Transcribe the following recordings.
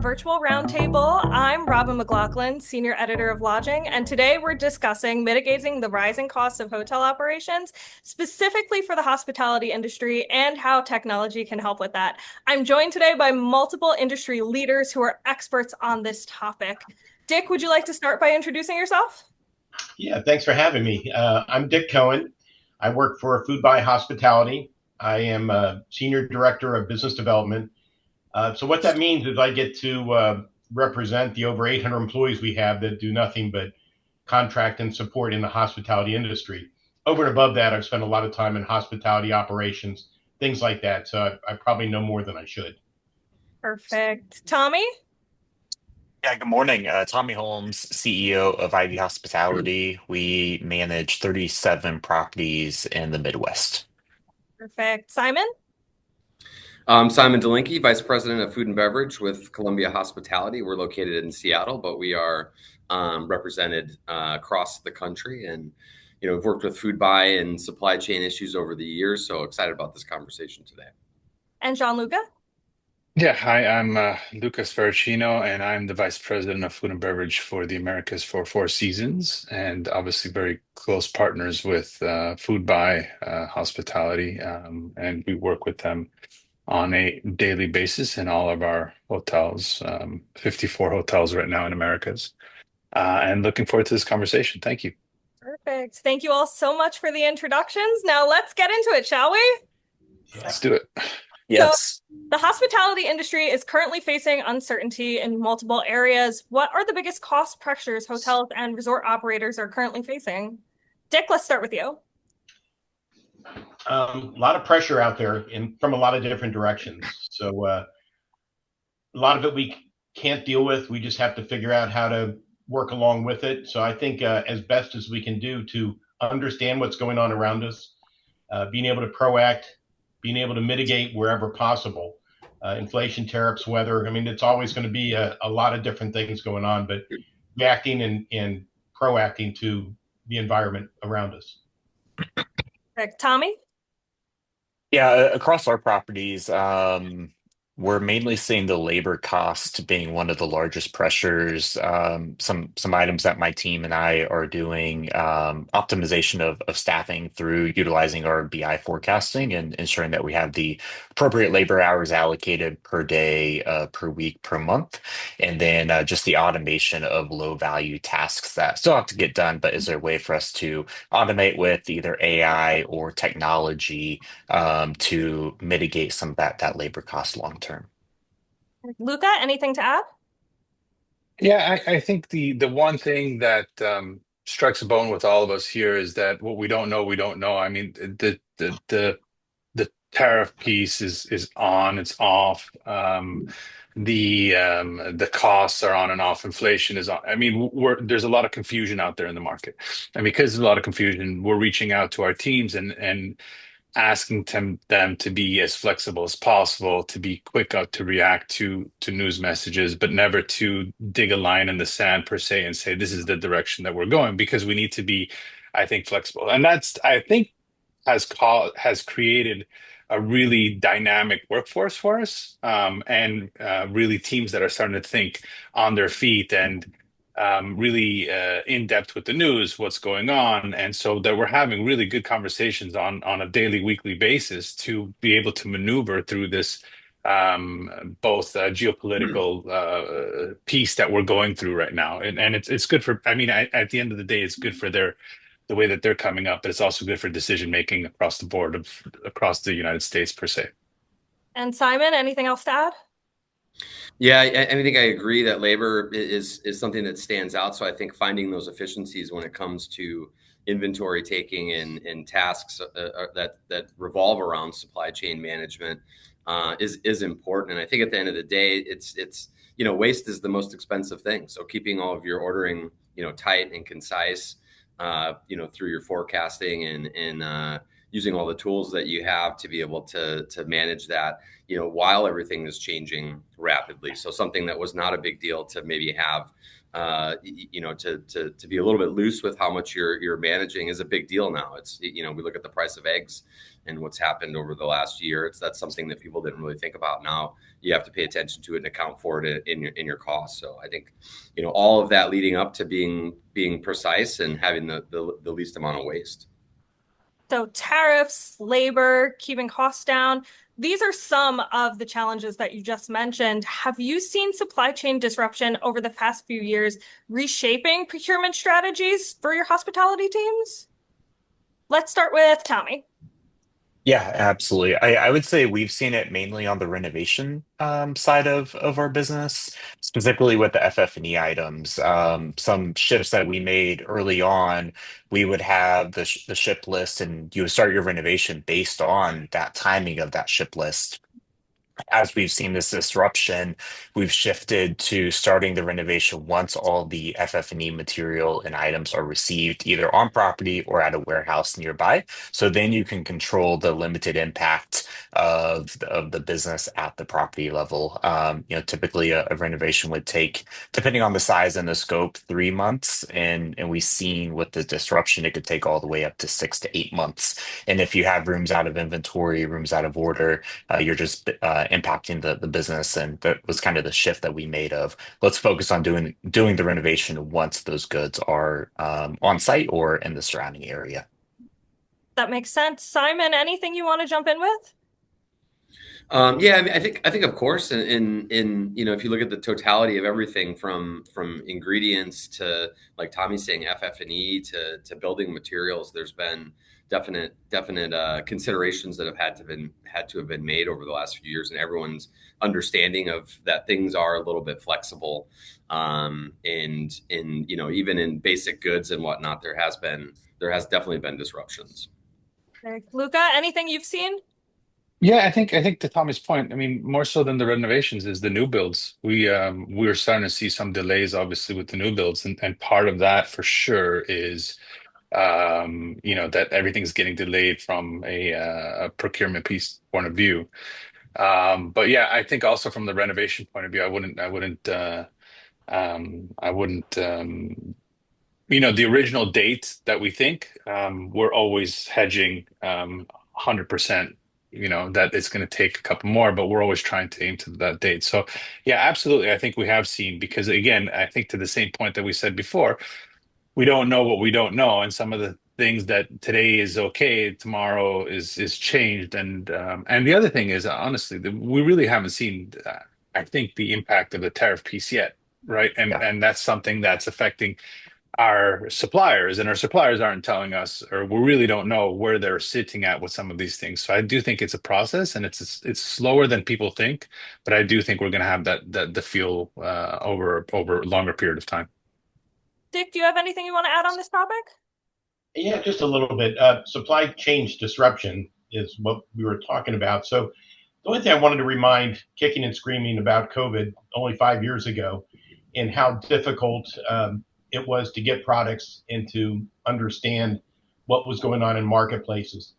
Virtual Roundtable. I'm Robin McLaughlin, Senior Editor of Lodging, and today we're discussing mitigating the rising costs of hotel operations, specifically for the hospitality industry and how technology can help with that. I'm joined today by multiple industry leaders who are experts on this topic. Dick, would you like to start by introducing yourself? Yeah, thanks for having me. I'm Dick Cohen. I work for Foodbuy Hospitality. I am a Senior Director of Business Development. So what that means is I get to represent the over 800 employees we have that do nothing but contract and support in the hospitality industry. Over and above that, I've spent a lot of time in hospitality operations, things like that. So I probably know more than I should. Perfect. Tommy? Yeah, good morning. Tommy Holmes, CEO of Ivy Hospitality. We manage 37 properties in the Midwest. Perfect. Simon? Simon Dolinky, Vice President of Food and Beverage with Columbia Hospitality. We're located in Seattle, but we are represented across the country. And, we've worked with Foodbuy and supply chain issues over the years. So excited about this conversation today. And Gianluca? Yeah, hi, I'm Luca Sparacino, and I'm the Vice President of Food and Beverage for the Americas for Four Seasons, and obviously very close partners with Foodbuy Hospitality, and we work with them on a daily basis in all of our hotels, 54 hotels right now in Americas, and looking forward to this conversation. Thank you. Perfect. Thank you all so much for the introductions. Now let's get into it, shall we? Let's do it. Yes. So, the hospitality industry is currently facing uncertainty in multiple areas. What are the biggest cost pressures hotels and resort operators are currently facing? Dick, let's start with you. A lot of pressure out there from a lot of different directions. So a lot of it we can't deal with. We just have to figure out how to work along with it. So I think as best as we can do to understand what's going on around us, being able to proact, being able to mitigate wherever possible. Inflation, tariffs, weather. I mean, it's always going to be a lot of different things going on, but reacting and proacting to the environment around us. Perfect. Tommy? Yeah, across our properties, we're mainly seeing the labor cost being one of the largest pressures. Some items that my team and I are doing, optimization of staffing through utilizing our BI forecasting and ensuring that we have the appropriate labor hours allocated per day, per week, per month, and then just the automation of low value tasks that still have to get done. But is there a way for us to automate with either AI or technology to mitigate some of that labor cost long term? Luca, anything to add? Yeah, I think the one thing that strikes a bone with all of us here is that what we don't know, we don't know. I mean, the tariff piece is on, it's off. The costs are on and off. Inflation is on. I mean, there's a lot of confusion out there in the market, and because there's a lot of confusion, we're reaching out to our teams and asking them to be as flexible as possible, to be quick out to react to news messages, but never to dig a line in the sand per se and say this is the direction that we're going, because we need to be, I think, flexible. And that's, I think, has created a really dynamic workforce for us, and really teams that are starting to think on their feet and really in depth with the news, what's going on, and so that we're having really good conversations on a daily, weekly basis to be able to maneuver through this both geopolitical piece that we're going through right now, and it's good for. I mean, at the end of the day, it's good for the way that they're coming up, but it's also good for decision making across the board across the United States per se. And Simon, anything else to add? Yeah, I think I agree that labor is something that stands out. So I think finding those efficiencies when it comes to inventory taking and tasks that revolve around supply chain management is important. And I think at the end of the day, it's waste is the most expensive thing. So keeping all of your ordering tight and concise through your forecasting and using all the tools that you have to be able to manage that, while everything is changing rapidly. So something that was not a big deal to maybe have, to be a little bit loose with how much you're managing is a big deal now. It's, we look at the price of eggs and what's happened over the last year. That's something that people didn't really think about. Now you have to pay attention to it and account for it in your costs. So I think, all of that leading up to being precise and having the least amount of waste. So tariffs, labor, keeping costs down. These are some of the challenges that you just mentioned. Have you seen supply chain disruption over the past few years reshaping procurement strategies for your hospitality teams? Let's start with Tommy. Yeah, absolutely. I would say we've seen it mainly on the renovation side of our business, specifically with the FF&E items. Some shifts that we made early on, we would have the ship list, and you would start your renovation based on that timing of that ship list. As we've seen this disruption, we've shifted to starting the renovation once all the FF&E material and items are received either on property or at a warehouse nearby. So then you can control the limited impact of the business at the property level. Typically a renovation would take, depending on the size and the scope, 3 months. And we've seen with the disruption, it could take all the way up to 6 to 8 months. And if you have rooms out of inventory, rooms out of order, you're just impacting the business. And that was kind of the shift that we made of let's focus on doing the renovation once those goods are on site or in the surrounding area. That makes sense. Simon, anything you want to jump in with? Yeah, I think of course, in if you look at the totality of everything from ingredients to, like Tommy's saying, FF&E to building materials, there's been definite considerations that have had to have been made over the last few years, and everyone's understanding of that things are a little bit flexible, and even in basic goods and whatnot, there has definitely been disruptions. Okay. Luca, anything you've seen? Yeah, I think to Tommy's point, I mean, more so than the renovations is the new builds. We're starting to see some delays, obviously, with the new builds, and part of that for sure is that everything's getting delayed from a procurement piece point of view. But yeah, I think also from the renovation point of view, I wouldn't the original date that we think, we're always hedging 100%, that it's going to take a couple more, but we're always trying to aim to that date. So yeah, absolutely. I think we have seen, because again, I think to the same point that we said before, we don't know what we don't know. And some of the things that today is okay, tomorrow is changed. And the other thing is, honestly, we really haven't seen, I think, the impact of the tariff piece yet, right? And that's something that's affecting our suppliers, and our suppliers aren't telling us, or we really don't know where they're sitting at with some of these things. So I do think it's a process, and it's slower than people think, but I do think we're going to have the feel over a longer period of time. Dick, do you have anything you want to add on this topic? Yeah, just a little bit. Supply chain disruption is what we were talking about. So the only thing I wanted to remind, kicking and screaming about COVID only 5 years ago, and how difficult it was to get products and to understand what was going on in marketplaces.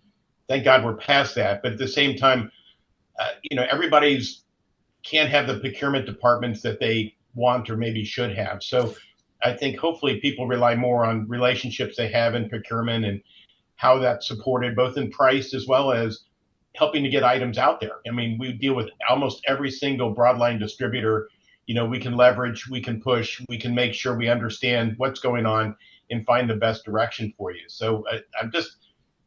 Thank God we're past that. But at the same time, everybody's can't have the procurement departments that they want or maybe should have. So I think hopefully people rely more on relationships they have in procurement and how that's supported both in price as well as helping to get items out there. I mean, we deal with almost every single broadline distributor. We can leverage, we can push, we can make sure we understand what's going on and find the best direction for you. So I'm just,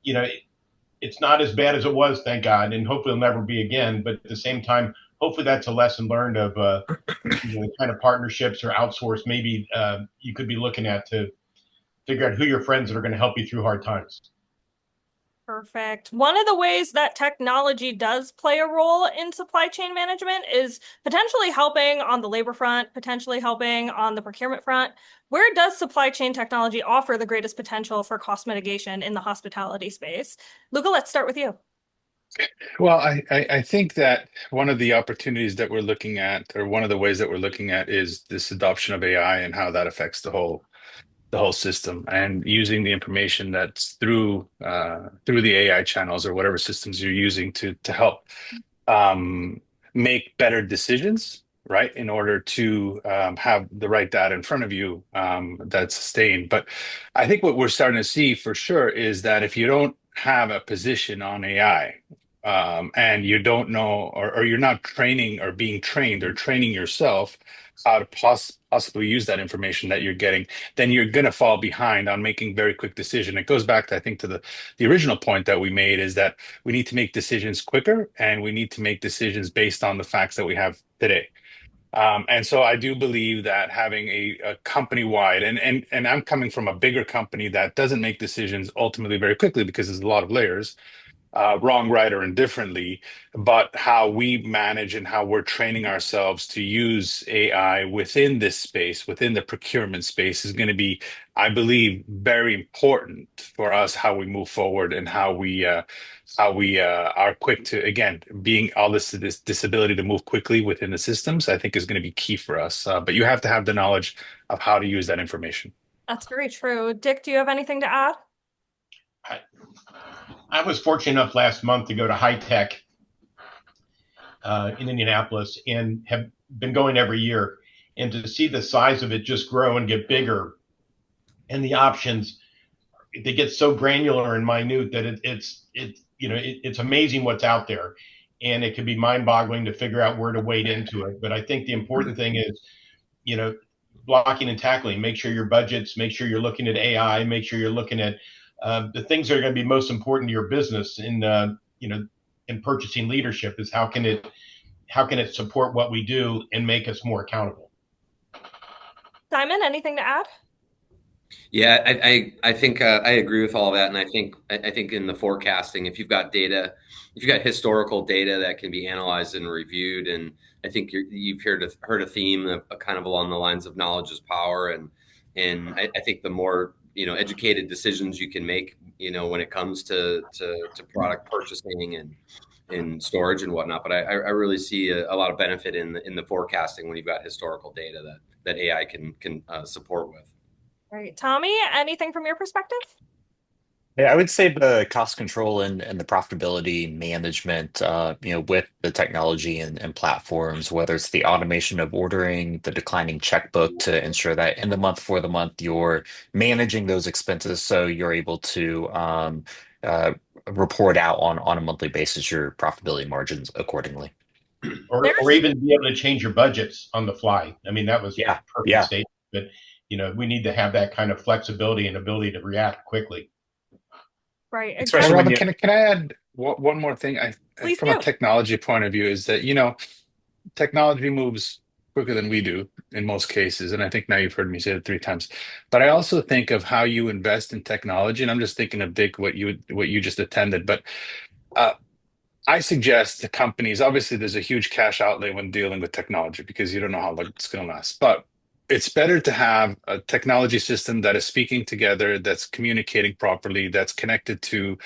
it's not as bad as it was, thank God, and hopefully it'll never be again. But at the same time, hopefully that's a lesson learned of the kind of partnerships or outsource maybe you could be looking at to figure out who your friends that are going to help you through hard times. Perfect. One of the ways that technology does play a role in supply chain management is potentially helping on the labor front, potentially helping on the procurement front. Where does supply chain technology offer the greatest potential for cost mitigation in the hospitality space? Luca, let's start with you. Well, I think that one of the opportunities that we're looking at, or one of the ways that we're looking at, is this adoption of AI and how that affects the whole the whole system and using the information that's through the AI channels or whatever systems you're using to help um, make better decisions, right? In order to have the right data in front of you that's sustained. But I think what we're starting to see for sure is that if you don't have a position on AI, and you don't know, or you're not training or being trained or training yourself how to possibly use that information that you're getting, then you're going to fall behind on making very quick decision. It goes back to, I think, to the original point that we made, is that we need to make decisions quicker, and we need to make decisions based on the facts that we have today. And so I do believe that having a company-wide, and I'm coming from a bigger company that doesn't make decisions ultimately very quickly because there's a lot of layers, wrong, right, or indifferently, but how we manage and how we're training ourselves to use AI within this space, within the procurement space, is going to be, I believe, very important for us, how we move forward and how we are quick to, again, being all this ability to move quickly within the systems, I think is going to be key for us. But you have to have the knowledge of how to use that information. That's very true. Dick, do you have anything to add? I was fortunate enough last month to go to High Tech in Indianapolis, and have been going every year, and to see the size of it just grow and get bigger, and the options, they get so granular and minute that it's amazing what's out there, and it can be mind-boggling to figure out where to wade into it. But I think the important thing is, blocking and tackling. Make sure your budgets, make sure you're looking at AI, make sure you're looking at the things that are going to be most important to your business in purchasing leadership. Is how can it support what we do and make us more accountable? Simon, anything to add? Yeah, I think I agree with all of that, and I think in the forecasting, if you've got data, if you've got historical data that can be analyzed and reviewed, and I think you've heard a theme of kind of along the lines of knowledge is power, and I think the more educated decisions you can make, when it comes to product purchasing and storage and whatnot. But I really see a lot of benefit in the forecasting when you've got historical data that AI can support with. Right. Tommy, anything from your perspective? Yeah, I would say the cost control and the profitability management, with the technology and platforms, whether it's the automation of ordering, the declining checkbook to ensure that in the month for the month you're managing those expenses so you're able to uh, report out on a monthly basis your profitability margins accordingly. Or even be able to change your budgets on the fly. I mean, that was a perfect Yeah. statement. But we need to have that kind of flexibility and ability to react quickly. Right. Especially Exactly. when Robin, can I add one more thing? Please From do. a technology point of view, is that technology moves quicker than we do in most cases, and I think now you've heard me say it 3 times. But I also think of how you invest in technology, and I'm just thinking of Dick, what you just attended. But I suggest to companies, obviously, there's a huge cash outlay when dealing with technology because you don't know how long it's going to last. But it's better to have a technology system that is speaking together, that's communicating properly, that's connected to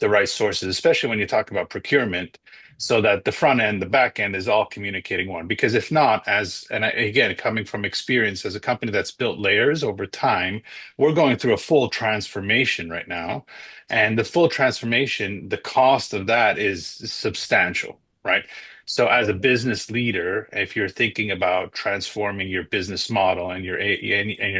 the right sources, especially when you talk about procurement, so that the front end, the back end is all communicating one. Because if not, again, coming from experience as a company that's built layers over time, we're going through a full transformation right now. And the full transformation, the cost of that is substantial, right? So as a business leader, if you're thinking about transforming your business model and your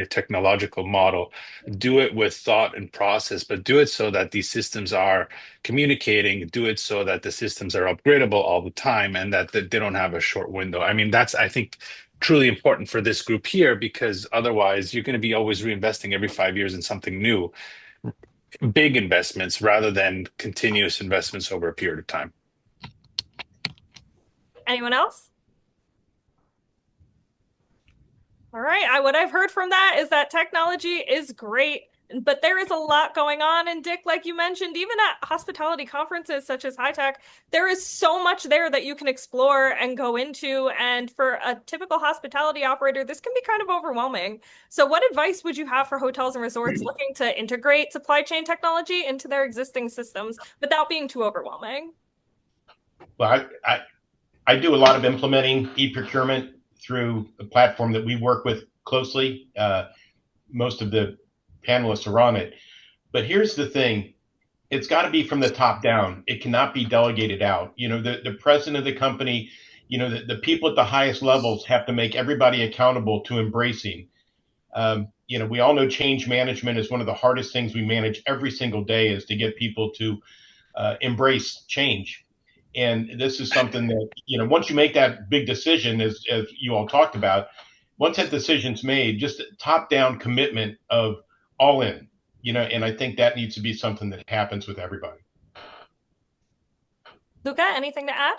technological model, do it with thought and process, but do it so that these systems are communicating, do it so that the systems are upgradable all the time and that they don't have a short window. I mean, that's, I think, truly important for this group here, because otherwise you're going to be always reinvesting every 5 years in something new, big investments rather than continuous investments over a period of time. Anyone else? All right. What I've heard from that is that technology is great, but there is a lot going on. And Dick, like you mentioned, even at hospitality conferences such as High Tech, there is so much there that you can explore and go into. And for a typical hospitality operator, this can be kind of overwhelming. So what advice would you have for hotels and resorts looking to integrate supply chain technology into their existing systems without being too overwhelming? Well, I do a lot of implementing e-procurement through a platform that we work with closely. most of the panelists are on it. But here's the thing. It's got to be from the top down. It cannot be delegated out. The president of the company, the people at the highest levels have to make everybody accountable to embracing. We all know change management is one of the hardest things we manage every single day, is to get people to embrace change. And this is something that, once you make that big decision, as you all talked about, once that decision's made, just a top-down commitment of all in, and I think that needs to be something that happens with everybody. Luca, anything to add?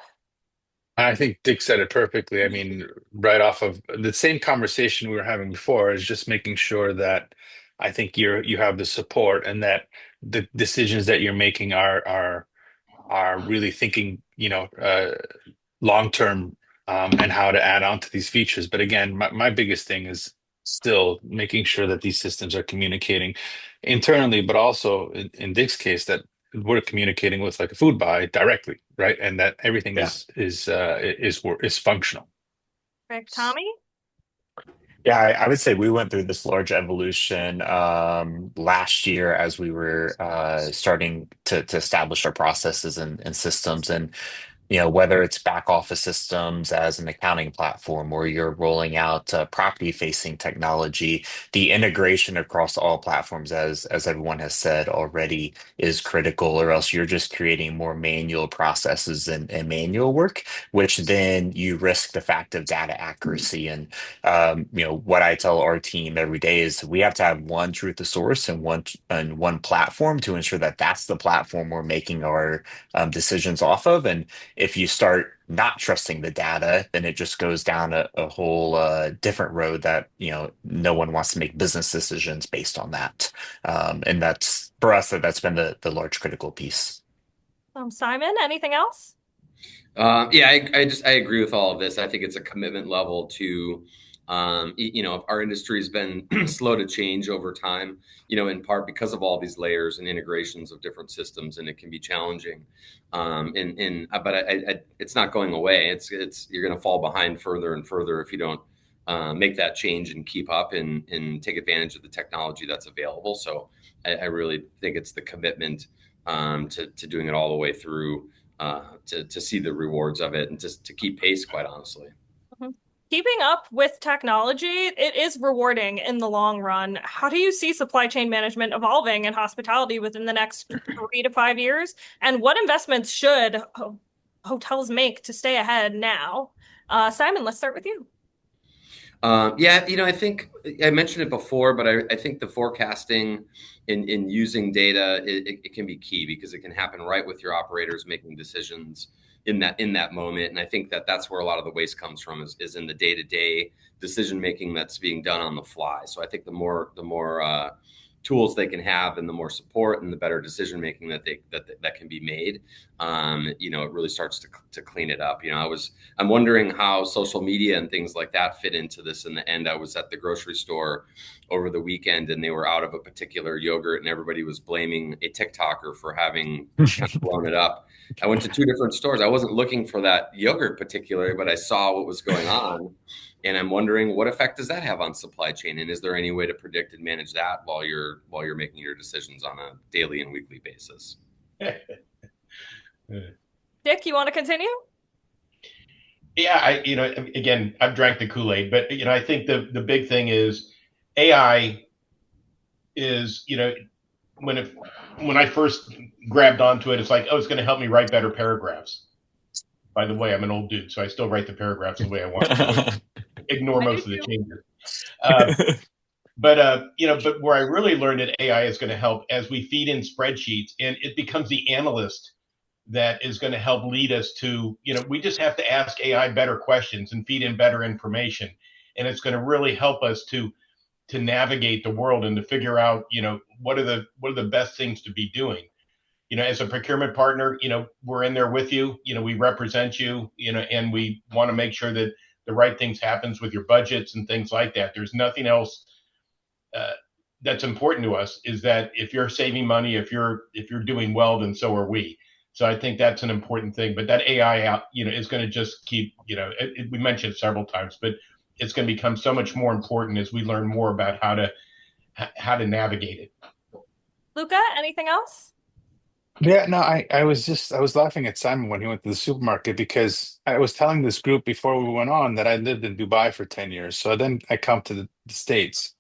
I think Dick said it perfectly. I mean, right off of the same conversation we were having before, is just making sure that I think you have the support, and that the decisions that you're making are really thinking, long term, and how to add on to these features. But again, my biggest thing is still making sure that these systems are communicating internally, but also in Dick's case, that we're communicating with like a Foodbuy directly, right? And that everything is functional. Right, Tommy? Yeah, I would say we went through this large evolution last year as we were starting to establish our processes and systems. And whether it's back office systems as an accounting platform, or you're rolling out property facing technology, the integration across all platforms, as everyone has said already, is critical, or else you're just creating more manual processes and manual work, which then you risk the fact of data accuracy. And what I tell our team every day is we have to have one truth of source and one platform to ensure that that's the platform we're making our decisions off of. And if you start not trusting the data, then it just goes down a whole different road that no one wants to make business decisions based on that. And that's, for us, that's been the large critical piece. Simon, anything else? Yeah, I agree with all of this. I think it's a commitment level to, our industry has been slow to change over time, in part because of all these layers and integrations of different systems, and it can be challenging. But it's not going away. It's you're going to fall behind further and further if you don't make that change and keep up and take advantage of the technology that's available. So I really think it's the commitment to doing it all the way through, to see the rewards of it, and just to keep pace, quite honestly. Mm-hmm. Keeping up with technology, it is rewarding in the long run. How do you see supply chain management evolving in hospitality within the next 3 to 5 years? And what investments should hotels make to stay ahead now? Simon, let's start with you. I think I mentioned it before, but I think the forecasting in using data, it can be key, because it can happen right with your operators making decisions in that moment. And I think that's where a lot of the waste comes from, is in the day-to-day decision making that's being done on the fly. So I think the more tools they can have, and the more support and the better decision making that can be made, it really starts to clean it up. I'm wondering how social media and things like that fit into this in the end. I was at the grocery store over the weekend, and they were out of a particular yogurt, and everybody was blaming a TikToker for having kind of blown it up. I went to 2 different stores. I wasn't looking for that yogurt particularly, but I saw what was going on. And I'm wondering, what effect does that have on supply chain? And is there any way to predict and manage that while you're making your decisions on a daily and weekly basis? Dick, you want to continue? Yeah, again, I've drank the Kool-Aid, but I think the big thing is AI is, when I first grabbed onto it, it's like, oh, it's going to help me write better paragraphs. By the way, I'm an old dude, so I still write the paragraphs the way I want to. Ignore most of the changes. But where I really learned that AI is going to help as we feed in spreadsheets, and it becomes the analyst that is going to help lead us to, we just have to ask AI better questions and feed in better information. And it's going to really help us to navigate the world and to figure out, what are the best things to be doing. As a procurement partner, we're in there with you, we represent you, and we want to make sure that the right things happens with your budgets and things like that. There's nothing else that's important to us, is that if you're saving money, if you're doing well, then so are we. So I think that's an important thing. But that AI is going to just keep, we mentioned it several times, but it's going to become so much more important as we learn more about how to how to navigate it. Luca, anything else? Yeah, no, I was laughing at Simon when he went to the supermarket because I was telling this group before we went on that I lived in Dubai for 10 years. So then I come to the States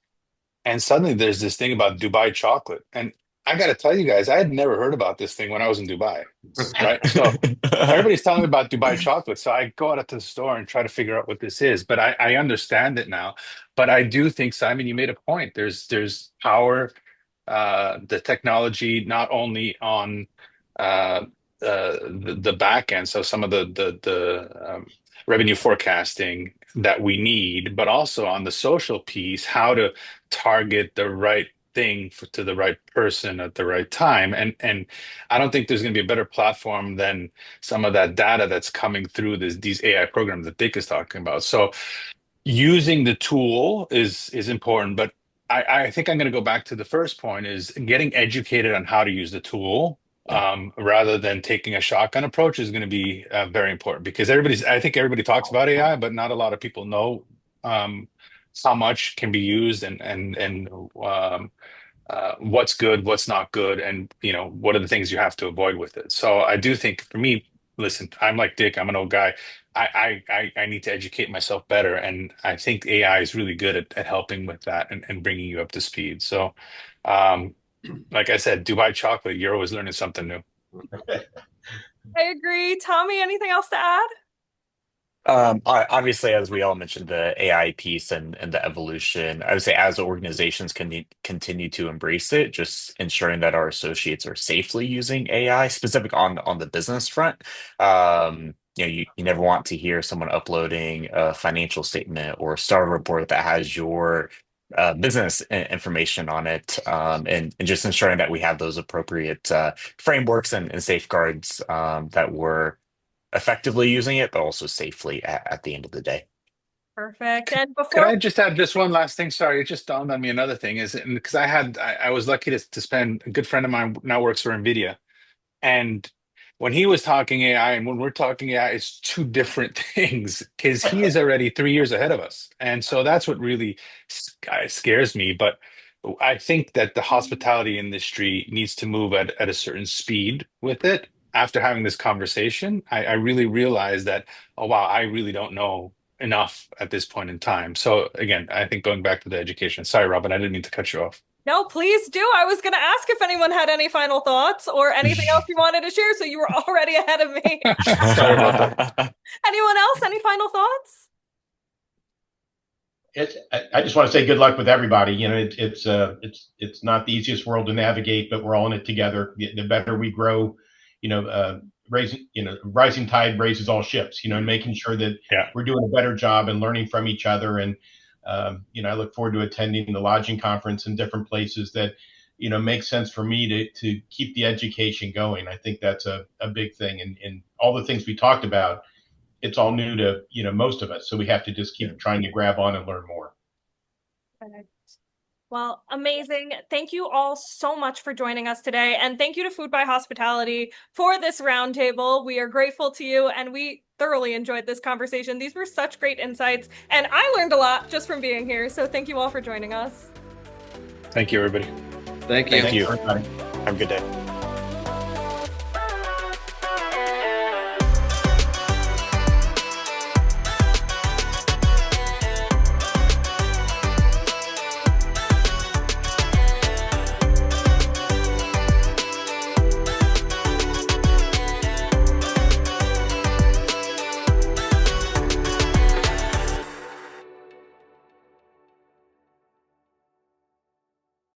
and suddenly there's this thing about Dubai chocolate. And I got to tell you guys, I had never heard about this thing when I was in Dubai, right? So everybody's telling me about Dubai chocolate. So I go out to the store and try to figure out what this is, but I understand it now. But I do think, Simon, you made a point. There's power, the technology, not only on the back end, so some of the revenue forecasting that we need, but also on the social piece, how to target the right thing to the right person at the right time. And I don't think there's going to be a better platform than some of that data that's coming through these AI programs that Dick is talking about. So using the tool is important, but I think I'm going to go back to the first point is getting educated on how to use the tool rather than taking a shotgun approach is going to be very important because I think everybody talks about AI, but not a lot of people know how much can be used and what's good, what's not good, and what are the things you have to avoid with it. So I do think for me, listen, I'm like Dick, I'm an old guy. I need to educate myself better, and I think AI is really good at helping with that and bringing you up to speed. So, like I said, Dubai chocolate, you're always learning something new. I agree. Tommy, anything else to add? Obviously, as we all mentioned, the AI piece and the evolution, I would say as organizations can continue to embrace it, just ensuring that our associates are safely using AI, specific on the business front. You never want to hear someone uploading a financial statement or start a report that has your business information on it, and just ensuring that we have those appropriate frameworks and safeguards that we're effectively using it, but also safely at the end of the day. Perfect. And Could before I just add this one last thing? Sorry, it just dawned on me. Another thing is because I was lucky to spend, a good friend of mine now works for NVIDIA. And when he was talking AI and when we're talking AI, it's two different things because he is already 3 years ahead of us. And so that's what really scares me. But I think that the hospitality industry needs to move at a certain speed with it. After having this conversation, I really realized that, oh, wow, I really don't know enough at this point in time. So again, I think going back to the education. Sorry, Robin, I didn't mean to cut you off. No, please do. I was going to ask if anyone had any final thoughts or anything else you wanted to share, so you were already ahead of me. Sorry about that. Anyone else? Any final thoughts? I just want to say good luck with everybody. It's not the easiest world to navigate, but we're all in it together. The better we grow, rising tide raises all ships. Making sure that we're doing a better job and learning from each other. And I look forward to attending the lodging conference in different places that makes sense for me to keep the education going. I think that's a big thing, and all the things we talked about, it's all new to most of us, so we have to just keep trying to grab on and learn more. Well, amazing. Thank you all so much for joining us today. And thank you to Foodbuy Hospitality for this roundtable. We are grateful to you, and we thoroughly enjoyed this conversation. These were such great insights, and I learned a lot just from being here. So thank you all for joining us. Thank you, everybody. Thank you. Thank you. Have a good day.